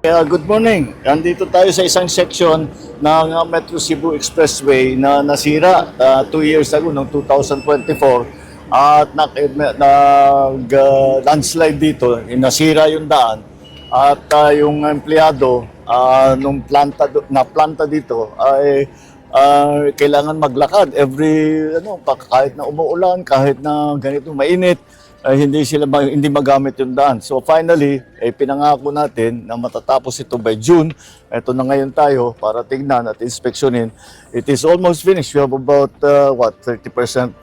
Good morning. Andito tayo sa isang section ng Metro Cebu Expressway na nasira 2 years ago, noong 2024. At landslide dito, nasira yung daan. At yung empleyado nung planta dito ay kailangan maglakad kahit na umuulan, kahit na ganito mainit, hindi magamit yung daan. So finally, pinangako natin na matatapos ito by June. Ito na ngayon tayo para tignan at inspeksyonin. It is almost finished. We have about 30%, 30+%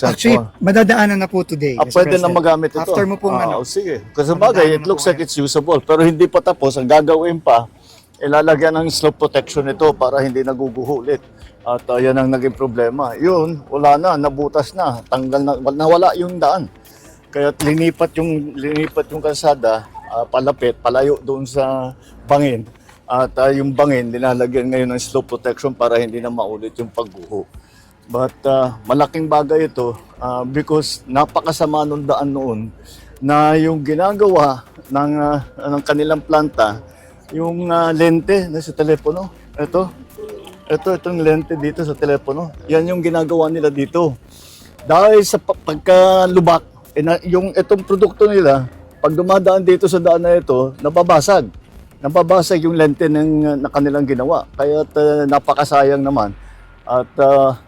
Actually, more. madadaanan na po today. Mr. Pwede na President. magamit ito. After mo pong Sige. Kasi bagay, it looks like it's usable. Pero hindi pa tapos. Ang gagawin pa, ilalagyan ng slope protection ito para hindi naguguhulit. At yan ang naging problema. Yun, wala na, nabutas na, nawala yung daan. Kaya linipat yung kalsada, palayo doon sa bangin. At yung bangin, linalagyan ngayon ng slope protection para hindi na maulit yung pagguho. But malaking bagay ito because napakasama nung daan noon na yung ginagawa ng kanilang planta, yung lente na sa telepono, itong lente dito sa telepono, yan yung ginagawa nila dito. Dahil sa pagkalubak, itong produkto nila, pag dumadaan dito sa daan na ito, nababasag. Nababasag yung lente na kanilang ginawa. Kaya napakasayang naman. At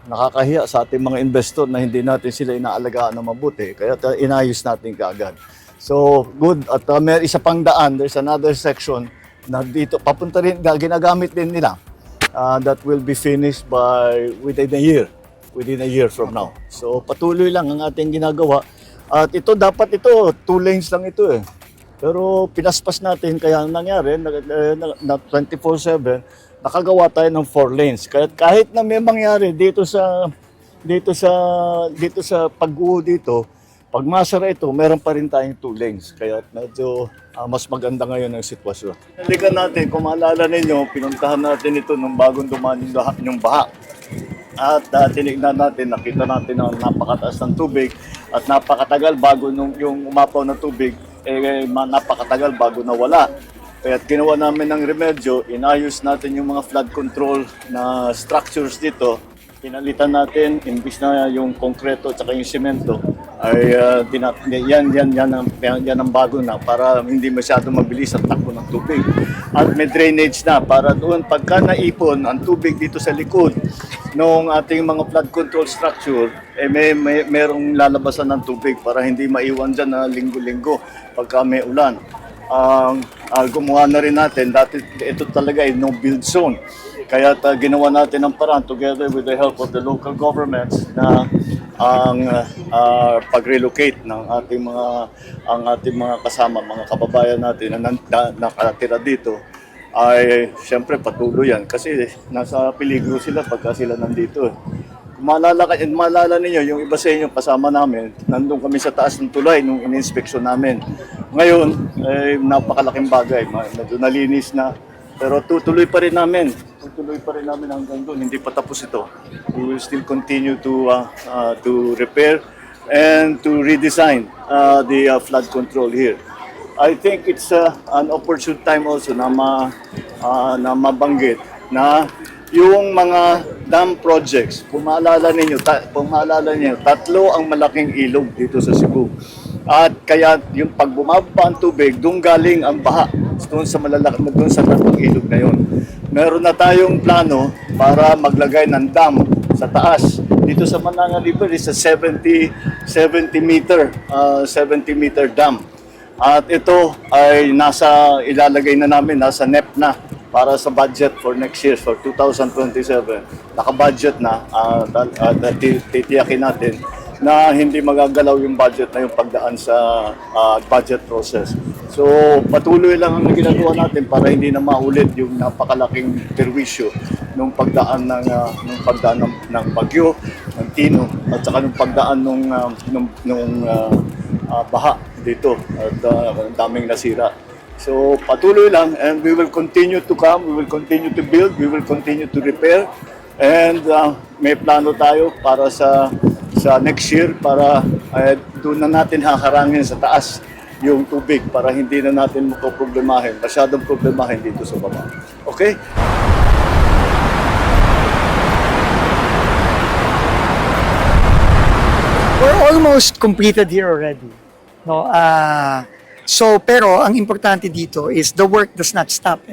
nakakahiya sa ating mga investor na hindi natin sila inaalagaan na mabuti. Kaya inayos natin kaagad. So, good. At may isa pang daan, there's another section na dito, papunta rin, ginagamit din nila. That will be finished within a year from now. So patuloy lang ang ating ginagawa. At dapat 2 lanes lang ito eh. Pero pinaspas natin kaya ang nangyari na 24/7 nakagawa tayo ng 4 lanes. Kahit na may mangyari dito sa pag-uho dito, pag masara ito, meron pa rin tayong 2 lanes. Kaya medyo mas maganda ngayon ang sitwasyon. Halikan natin, kung maalala ninyo, pinuntahan natin ito nung bagong dumaan yung baha. At tinignan natin, nakita natin na napakataas ng tubig at napakatagal bago yung umapaw na tubig, napakatagal bago nawala. Kaya ginawa namin ng remedyo, inayos natin yung mga flood control na structures dito. Pinalitan natin, imbis na yung konkreto at yung semento, ay yan ang bago na para hindi masyado mabilis ang takbo ng tubig. At may drainage na para doon pagka naipon ang tubig dito sa likod ng ating mga flood control structure, merong lalabasan ng tubig para hindi maiwan dyan na linggo-linggo pagka may ulan. Gumawa na rin natin, dati ito talaga ay no-build zone. Kaya ginawa natin ang paraan together with the help of the local governments na ang pag-relocate ng ating mga kasama, mga kababayan natin na nakatira dito ay siyempre patuloy yan kasi nasa peligro sila pagka sila nandito. Kung maalala ninyo, yung iba sa inyo kasama namin, nandun kami sa taas ng tulay nung in-inspection namin. Ngayon, napakalaking bagay, medyo nalinis na. Pero tutuloy pa rin namin hanggang doon. Hindi pa tapos ito. We will still continue to repair and to redesign the flood control here. I think it's an opportune time also na mabanggit na yung mga dam projects, kung maalala ninyo, 3 ang malaking ilog dito sa Cebu. At kaya yung pag bumaba ang tubig, doon galing ang baha, doon sa tatlong ilog na yun. Meron na tayong plano para maglagay ng dam sa taas. Dito sa Manangan River is a 70 meter dam. At ito ay ilalagay na namin, nasa NEP na para sa budget for next year, for 2027. Naka-budget na, titiyakin natin na hindi magagalaw yung budget na yung pagdaan sa budget process. So patuloy lang ang ginagawa natin para hindi na maulit yung napakalaking perwisyo nung pagdaan ng bagyo, ng Tino, at saka nung pagdaan nung baha dito at ang daming nasira. So patuloy lang and we will continue to come, we will continue to build, we will continue to repair and may plano tayo para sa next year para doon na natin haharangin sa taas yung tubig para hindi na natin masyadong problemahin dito sa baba. Okay? We're almost completed here already. No, pero ang importante dito is the work does not stop.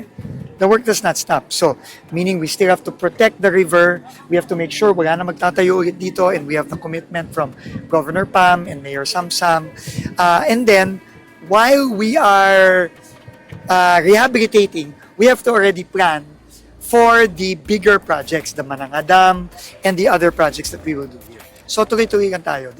The work does not stop. So, meaning we still have to protect the river. We have to make sure wala na magtatayo ulit dito, and we have the commitment from Governor Pam and Mayor Samsam. And then, while we are rehabilitating, we have to already plan for the bigger projects, the Mananga Dam and the other projects that we will do here. So tuloy-tuloy lang tayo.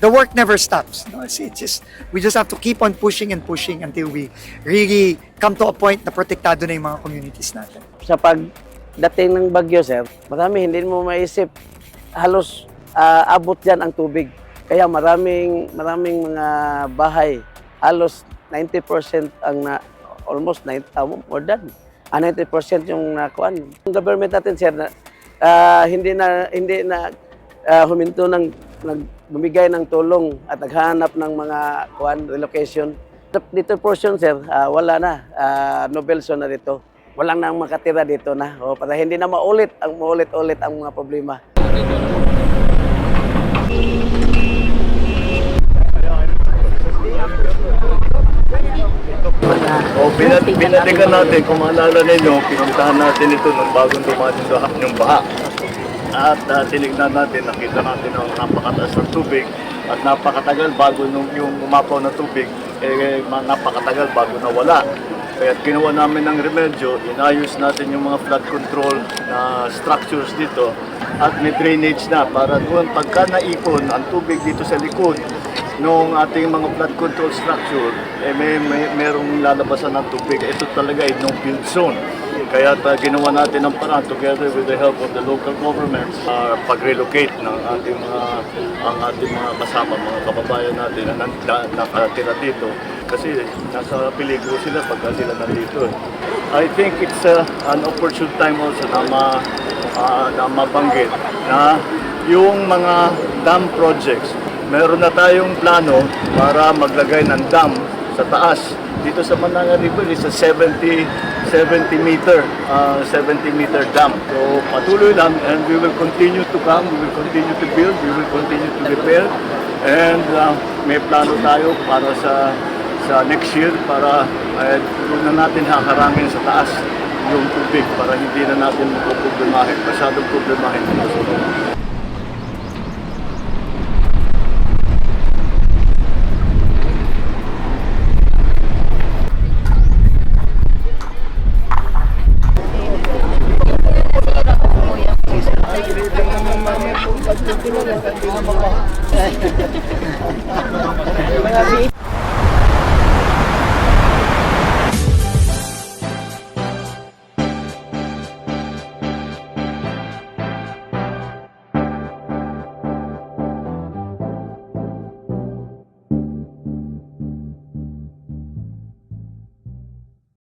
The work never stops. No? It's just, we just have to keep on pushing and pushing until we really come to a point na protektado na yung mga communities natin. Sa pagdating ng bagyo, sir, marami hindi mo maisip. Halos abot dyan ang tubig. Kaya maraming mga bahay, halos 90% almost more than 90% yung nakuan. Yung government natin, sir, hindi na huminto ng bumigay ng tulong at naghanap ng mga relocation. Dito portion, sir, wala na. Nobelson na dito. Walang nang makatira dito na. Para hindi na maulit ang mga problema. Binalikan natin, kung maalala ninyo, pinuntahan natin ito nung bagong dumating yung baha. At tinignan natin, nakita natin ang napakataas ng tubig at napakatagal bago yung umapaw na tubig, napakatagal bago nawala. Kaya ginawa namin ng remedyo, inayos natin yung mga flood control na structures dito at may drainage na para doon pagka naipon ang tubig dito sa likod nung ating mga flood control structure, merong lalabasan ng tubig. Ito talaga ay no-build zone. Kaya ginawa natin ang paraan together with the help of the local governments pag-relocate ng ating mga kasama, mga kababayan natin na nakatira dito. Kasi nasa peligro sila pagka sila nandito. I think it's an opportune time also na mabanggit na yung mga dam projects, meron na tayong plano para maglagay ng dam sa taas. Dito sa Mananga River is a 70 meter dam. So patuloy lang, and we will continue to come, we will continue to build, we will continue to repair, and may plano tayo para sa next year para doon na natin haharangin sa taas yung tubig para hindi na natin masyadong problemahin.